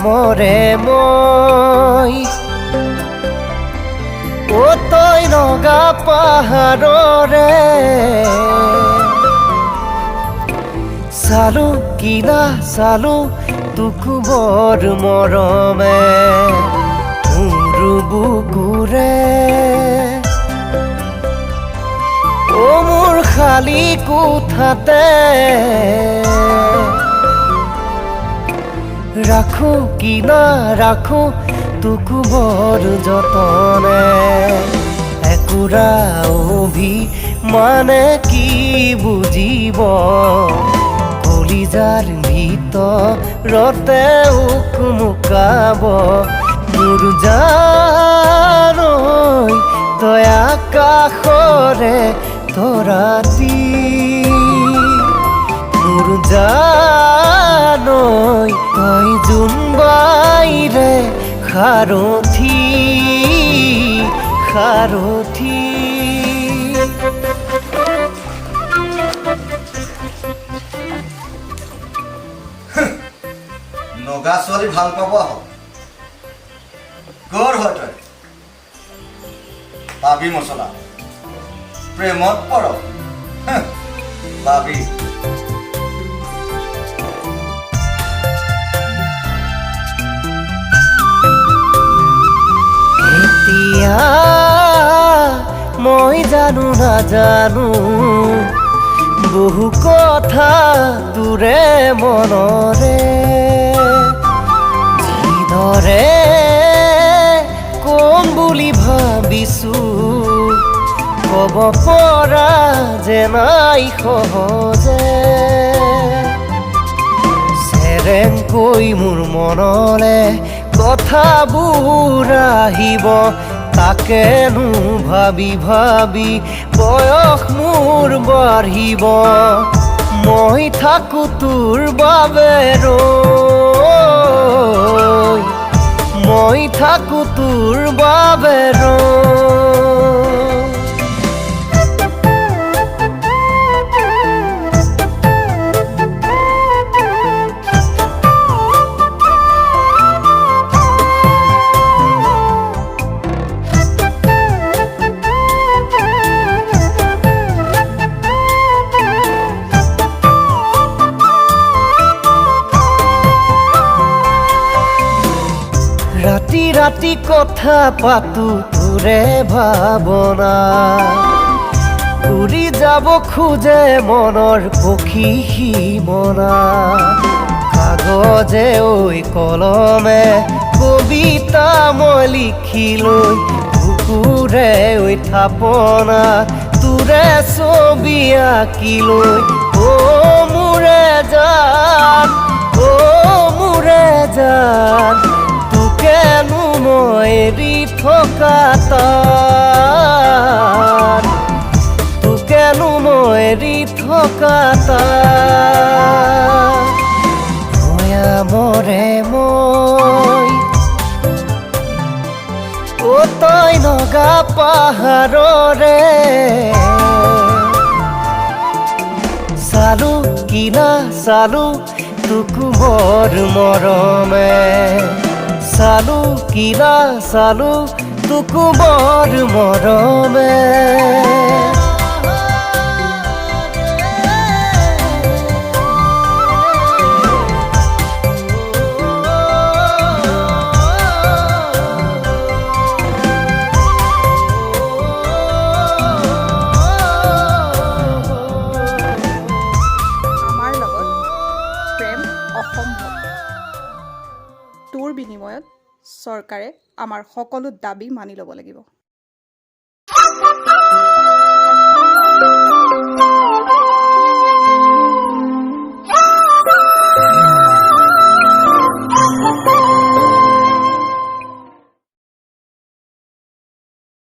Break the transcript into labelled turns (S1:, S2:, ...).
S1: মৰে মই ও তই নগা পাহাৰৰে চালো কিনা চালো তোকো বৰ মৰমে মোৰ বুকুৰে ও মোৰ খালী কোঠাতে ৰাখো কিনা ৰাখো তোকো বৰ যতনে একুৰা অভিমানে কি বুজিব কলিজাৰ ভিতৰতে উকমুকাব মোৰ জানৈ তই আকাশৰে তৰাতি মোৰ জানৈ তই জোনবাইৰে সাৰথি সাৰথি
S2: নগা ছোৱালী ভাল পাব গড় হয় তই পাবি মছলা প্ৰেমত পৰ পাবি
S1: এতিয়া মই জানো নাজানো বহু কথা তোৰে মনৰে যিদৰে কম বুলি ভাবিছো কব পৰা যে নাই সহজে চেৰেংকৈ মোৰ মনলে কথাবোৰ আহিব তাকেনো ভাবি ভাবি বয়স মোৰ বাঢ়িব মই থাকো তোৰ বাবে ৰৈ মই থাকো তোৰ বাবে ৰাতি ৰাতি কথা পাতো তোৰে ভাৱনা উৰি যাব খোজে মনৰ পক্ষী সীমনা কাগজে ঐ কলমে কবিতা মই লিখিলৈ বুকুৰে ঐ থাপনা তোৰে ছবি আঁকিলৈ ও মোৰে জান ও মোৰে জান কেনো মই এৰি থকা তাত কেনো মই এৰি থকা তাত ভয়া মৰে মই ও তই নগা পাহাৰৰে চালো কিনা চালো তোকো বৰ মৰমে চালো কিনা চালো তোকো বৰ মৰমে
S3: আমাৰ লগত প্ৰেম অসম্ভৱ তোৰ বিনিময়ত চৰকাৰে আমাৰ সকলো দাবী মানি ল'ব লাগিব।